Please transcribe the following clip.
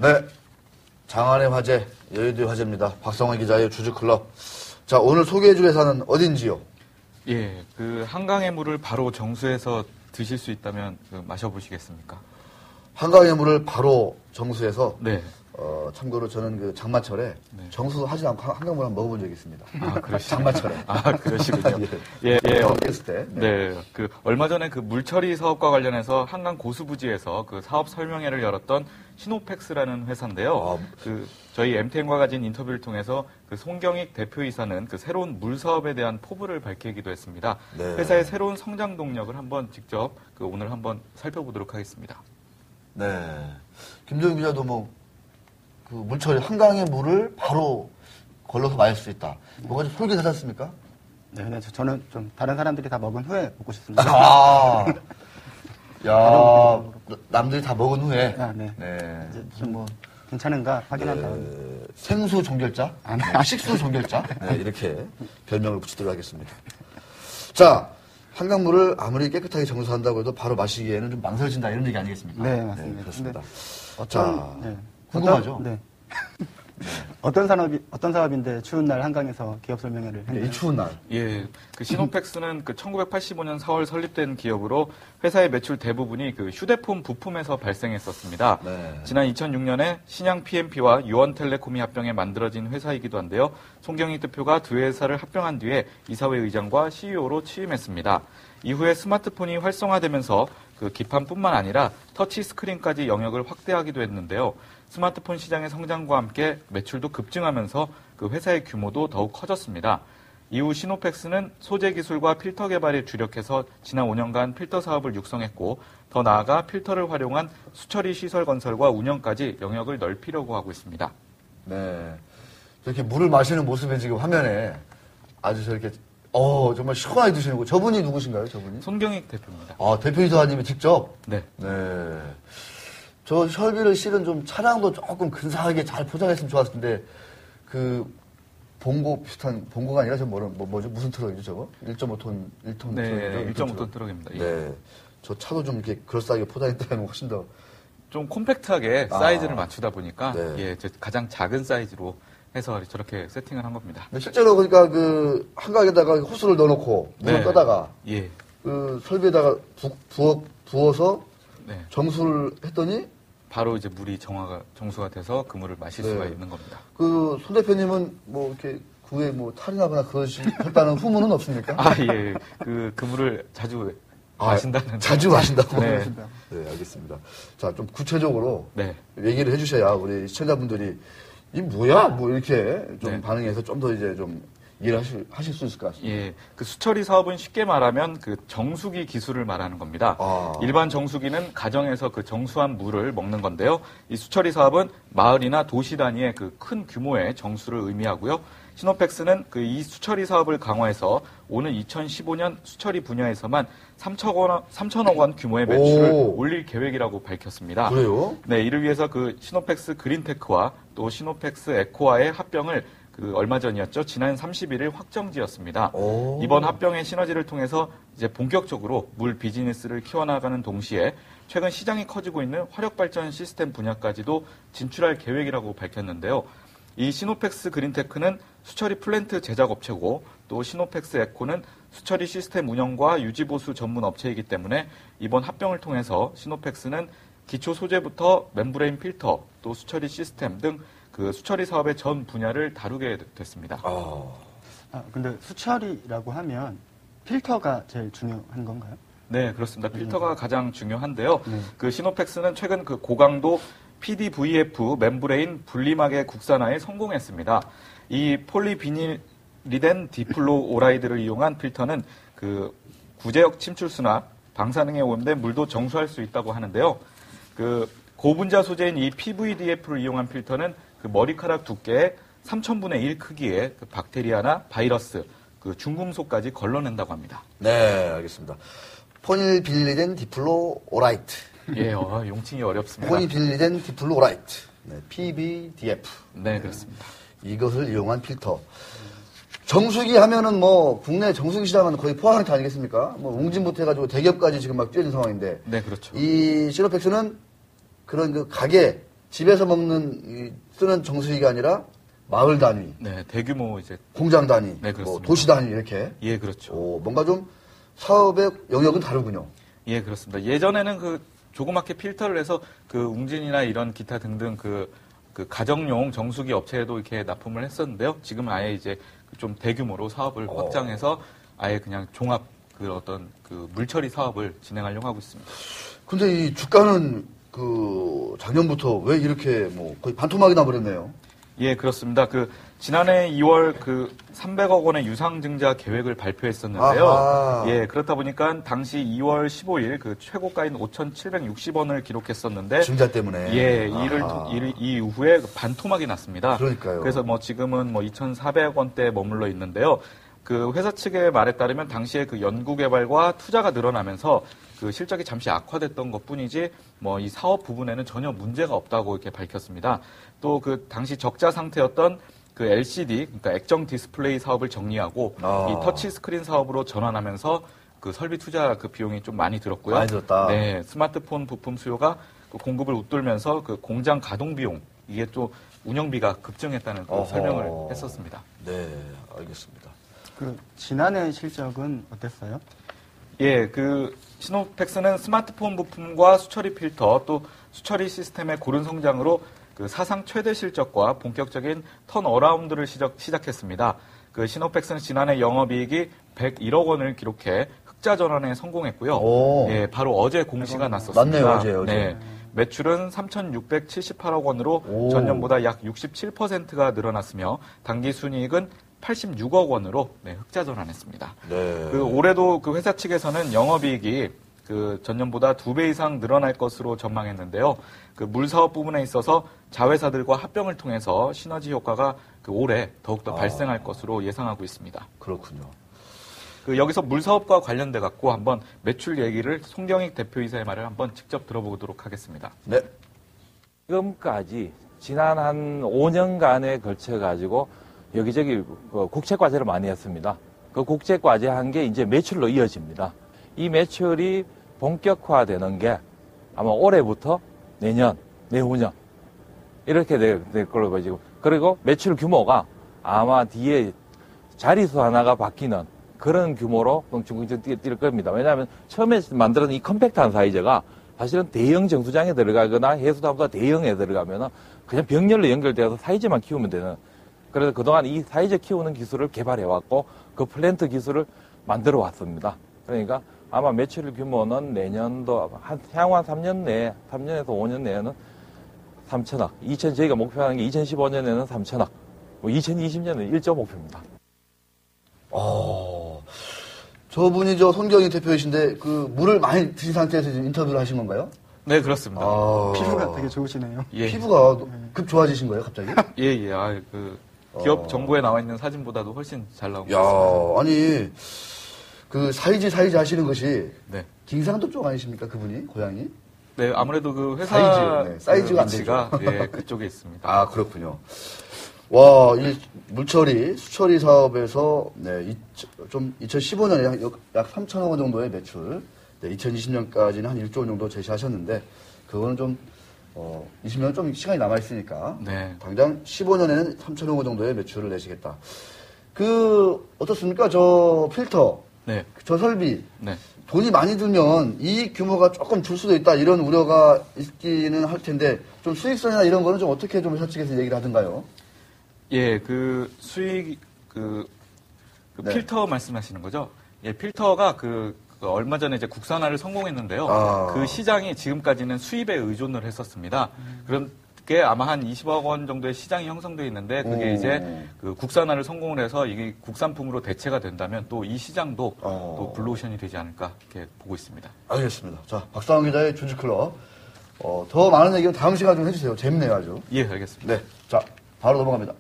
네. 장안의 화제, 여의도의 화제입니다. 박성환 기자의 주주클럽. 자, 오늘 소개해줄 회사는 어딘지요? 예, 그 한강의 물을 바로 정수해서 드실 수 있다면 마셔보시겠습니까? 한강의 물을 바로 정수해서? 네. 참고로 저는 그 장마철에 정수하지 않고 한강물 한번 먹어본 적이 있습니다. 아, 그러시군요. 장마철에. 아, 그러시군요. 예. 어렸을 때. 네. 그 얼마 전에 그 물처리 사업과 관련해서 한강 고수부지에서 그 사업 설명회를 열었던 시노펙스라는 회사인데요. 그 저희 MTN과 가진 인터뷰를 통해서 그 송경익 대표이사는 그 새로운 물 사업에 대한 포부를 밝히기도 했습니다. 네. 회사의 새로운 성장 동력을 한번 직접 오늘 한번 살펴보도록 하겠습니다. 네. 김정인 기자도 그 물처리, 한강의 물을 바로 걸러서 마실 수 있다. 뭐가 좀 솔깃하지 않습니까? 네, 근데 저는 좀 다른 사람들이 다 먹은 후에 먹고 싶습니다. 야, 남들이 다 먹은 후에. 네. 네. 이제 좀 괜찮은가 확인한 다음에. 생수 종결자? 네. 식수 종결자? 네, 이렇게 별명을 붙이도록 하겠습니다. 자, 한강물을 아무리 깨끗하게 정수한다고 해도 바로 마시기에는 좀 망설여진다 이런 얘기 아니겠습니까? 네, 맞습니다. 네, 그렇습니다. 네. 궁금하죠? 네. 어떤 사업인데 추운 날 한강에서 기업 설명회를 했나요? 이 추운 날. 예, 그 시노펙스는 그 1985년 4월 설립된 기업으로 회사의 매출 대부분이 그 휴대폰 부품에서 발생했었습니다. 네. 지난 2006년에 신양 PMP와 유원텔레콤이 합병해 만들어진 회사이기도 한데요. 송경익 대표가 두 회사를 합병한 뒤에 이사회 의장과 CEO로 취임했습니다. 이후에 스마트폰이 활성화되면서 그 기판뿐만 아니라 터치 스크린까지 영역을 확대하기도 했는데요. 스마트폰 시장의 성장과 함께 매출도 급증하면서 그 회사의 규모도 더욱 커졌습니다. 이후 시노펙스는 소재 기술과 필터 개발에 주력해서 지난 5년간 필터 사업을 육성했고 더 나아가 필터를 활용한 수처리 시설 건설과 운영까지 영역을 넓히려고 하고 있습니다. 네. 저렇게 물을 마시는 모습에 지금 화면에 아주 저렇게 정말 시원하게 드시는 거. 저분이 누구신가요, 저분이? 송경익 대표입니다. 대표이사님이 직접? 네. 네. 저 셜비를 실은 좀 차량도 조금 근사하게 잘 포장했으면 좋았을 텐데, 봉고 비슷한, 봉고가 아니라 뭐죠? 무슨 트럭이죠, 저거? 1.5톤 네, 트럭이죠? 1.5톤 트럭입니다. 예. 네. 저 차도 좀 이렇게 그럴싸하게 포장했다면 훨씬 더. 좀 콤팩트하게 사이즈를 맞추다 보니까, 네. 가장 작은 사이즈로 해서 저렇게 세팅을 한 겁니다. 실제로 그러니까 한강에다가 호스를 넣어놓고 물을 떠다가 설비에다가 부어서 정수를 했더니 바로 이제 물이 정수가 돼서 그 물을 마실 수가 있는 겁니다. 손 대표님은 이렇게 그에 탈이 나거나 그것이 했다는 후문은 없습니까? 예. 그 물을 자주 마신다는. 자주 마신다고? 네. 네, 알겠습니다. 자, 좀 구체적으로 얘기를 해주셔야 우리 시청자분들이 이 뭐야? 이렇게 좀 반응해서 좀 더 이제 좀 이해를 하실 수 있을 것 같습니다. 예. 그 수처리 사업은 쉽게 말하면 그 정수기 기술을 말하는 겁니다. 일반 정수기는 가정에서 그 정수한 물을 먹는 건데요. 이 수처리 사업은 마을이나 도시 단위의 그 큰 규모의 정수를 의미하고요. 시노펙스는 이 수처리 사업을 강화해서 오는 2015년 수처리 분야에서만 3천억 원 규모의 매출을 올릴 계획이라고 밝혔습니다. 그래요? 네, 이를 위해서 그 시노펙스 그린테크와 또 시노펙스 에코와의 합병을 얼마 전이었죠. 지난 31일 확정지었습니다. 이번 합병의 시너지를 통해서 이제 본격적으로 물 비즈니스를 키워나가는 동시에 최근 시장이 커지고 있는 화력발전 시스템 분야까지도 진출할 계획이라고 밝혔는데요. 이 시노펙스 그린테크는 수처리 플랜트 제작 업체고 또 시노펙스 에코는 수처리 시스템 운영과 유지보수 전문 업체이기 때문에 이번 합병을 통해서 시노펙스는 기초 소재부터 멤브레인 필터 또 수처리 시스템 등 그 수처리 사업의 전 분야를 다루게 됐습니다. 근데 수처리라고 하면 필터가 제일 중요한 건가요? 네, 그렇습니다. 필터가 가장 중요한데요. 그 시노펙스는 최근 그 고강도 PDVF 멤브레인 분리막의 국산화에 성공했습니다. 이 폴리비닐이된 디플로오라이드를 이용한 필터는 그 구제역 침출수나 방사능에 오염된 물도 정수할 수 있다고 하는데요. 그 고분자 소재인 이 PVDF를 이용한 필터는 그 머리카락 두께의 3000분의 1 크기의 그 박테리아나 바이러스, 그 중금속까지 걸러낸다고 합니다. 네, 알겠습니다. 포닐빌리덴 디플로오라이트. 예, 용칭이 어렵습니다. 포닐빌리덴 디플로오라이트. 네, PVDF. 네, 그렇습니다. 이것을 이용한 필터. 정수기 하면은 국내 정수기 시장은 거의 포화상태 아니겠습니까? 웅진부터 해가지고 대기업까지 지금 막 뛰어든 상황인데. 네, 그렇죠. 이 시노펙스는 그런 가게, 집에서 먹는 쓰는 정수기가 아니라 마을 단위, 네, 대규모 이제 공장 단위, 네, 그렇습니다. 뭐 도시 단위 이렇게. 예, 그렇죠. 뭔가 좀 사업의 영역은 다르군요. 예, 그렇습니다. 예전에는 그 조그맣게 필터를 해서 그 웅진이나 이런 기타 등등 그 가정용 정수기 업체에도 이렇게 납품을 했었는데요. 지금은 아예 이제 좀 대규모로 사업을 확장해서 아예 그냥 종합 그 어떤 그 물처리 사업을 진행하려고 하고 있습니다. 근데 이 주가는 그 작년부터 왜 이렇게 뭐 거의 반토막이 나버렸네요. 예, 그렇습니다. 그 지난해 2월 그 300억 원의 유상증자 계획을 발표했었는데요. 아하. 예, 그렇다 보니까 당시 2월 15일 그 최고가인 5,760원을 기록했었는데 증자 때문에. 예, 이 이후에 반토막이 났습니다. 그러니까요. 그래서 뭐 지금은 뭐 2,400원대에 머물러 있는데요. 그 회사 측의 말에 따르면 당시에 그 연구개발과 투자가 늘어나면서 그 실적이 잠시 악화됐던 것뿐이지 뭐 이 사업 부분에는 전혀 문제가 없다고 이렇게 밝혔습니다. 또 그 당시 적자 상태였던 그 LCD, 그러니까 액정 디스플레이 사업을 정리하고 이 터치 스크린 사업으로 전환하면서 그 설비 투자 그 비용이 좀 많이 들었고요. 많이 들었다. 네, 스마트폰 부품 수요가 그 공급을 웃돌면서 그 공장 가동 비용 이게 또 운영비가 급증했다는 그 설명을 했었습니다. 네, 알겠습니다. 그 지난해 실적은 어땠어요? 예, 그 시노펙스는 스마트폰 부품과 수처리 필터 또 수처리 시스템의 고른 성장으로 그 사상 최대 실적과 본격적인 턴어라운드를 시작했습니다. 그 시노펙스는 지난해 영업이익이 101억 원을 기록해 흑자 전환에 성공했고요. 예, 바로 어제 공시가 났었습니다. 맞네요, 어제. 네. 매출은 3,678억 원으로 전년보다 약 67%가 늘어났으며 당기 순이익은 86억 원으로 네, 흑자 전환했습니다. 네. 그 올해도 그 회사 측에서는 영업이익이 그 전년보다 2배 이상 늘어날 것으로 전망했는데요. 그 물사업 부분에 있어서 자회사들과 합병을 통해서 시너지 효과가 그 올해 더욱더 발생할 것으로 예상하고 있습니다. 그렇군요. 그 여기서 물사업과 관련돼 갖고 한번 매출 얘기를 송경익 대표이사의 말을 한번 직접 들어보도록 하겠습니다. 네. 지금까지 지난 한 5년간에 걸쳐 가지고 여기저기 국책 과제를 많이 했습니다. 그 국책 과제 한 게 이제 매출로 이어집니다. 이 매출이 본격화되는 게 아마 올해부터 내년, 내후년 이렇게 될 걸로 보이고, 그리고 매출 규모가 아마 뒤에 자릿수 하나가 바뀌는 그런 규모로 중국에서 뛸 겁니다. 왜냐하면 처음에 만들었던 이 컴팩트한 사이즈가 사실은 대형 정수장에 들어가거나 해수담보다 대형에 들어가면 그냥 병렬로 연결되어서 사이즈만 키우면 되는, 그래서 그동안 이 사이즈 키우는 기술을 개발해왔고 그 플랜트 기술을 만들어 왔습니다. 그러니까 아마 매출 규모는 내년도 향후 한 3년 내에, 3년에서 5년 내에는 3천억. 저희가 목표하는 게 2015년에는 3천억. 2020년은 1조 목표입니다. 저분이 손경희 대표이신데 그 물을 많이 드신 상태에서 지금 인터뷰를 하신 건가요? 네, 그렇습니다. 피부가 되게 좋으시네요. 예. 피부가 급 좋아지신 거예요, 갑자기? 예. 기업 정보에 나와 있는 사진보다도 훨씬 잘 나온 것 야, 같습니다. 아니 그 사이즈 하시는 것이 네. 경상도 쪽 아니십니까, 그분이 고향이? 네, 아무래도 그 회사 사이즈가 안 위치가 예, 그쪽에 있습니다. 아, 그렇군요. 와, 이 물처리, 수처리 사업에서 네, 좀 2015년에 약 3천억 원 정도의 매출, 네, 2020년까지는 한 1조 원 정도 제시하셨는데 그거는 좀 20년 좀 시간이 남아 있으니까 네. 당장 15년에는 3천억 원 정도의 매출을 내시겠다. 어떻습니까? 저 필터, 네. 저 설비, 네. 돈이 많이 들면 이익 규모가 조금 줄 수도 있다 이런 우려가 있기는 할 텐데 좀 수익성이나 이런 거는 좀 어떻게 좀 회사 측에서 얘기를 하던가요? 예, 그 수익 네. 필터 말씀하시는 거죠? 예, 필터가 그 얼마 전에 이제 국산화를 성공했는데요. 그 시장이 지금까지는 수입에 의존을 했었습니다. 그런 게 아마 한 20억 원 정도의 시장이 형성되어 있는데 그게 이제 그 국산화를 성공을 해서 이게 국산품으로 대체가 된다면 또 이 시장도 또 블루오션이 되지 않을까 이렇게 보고 있습니다. 알겠습니다. 자, 박상원 기자의 주주클럽. 더 많은 얘기는 다음 시간에 좀 해주세요. 재밌네요, 아주. 예, 알겠습니다. 네. 자, 바로 넘어갑니다.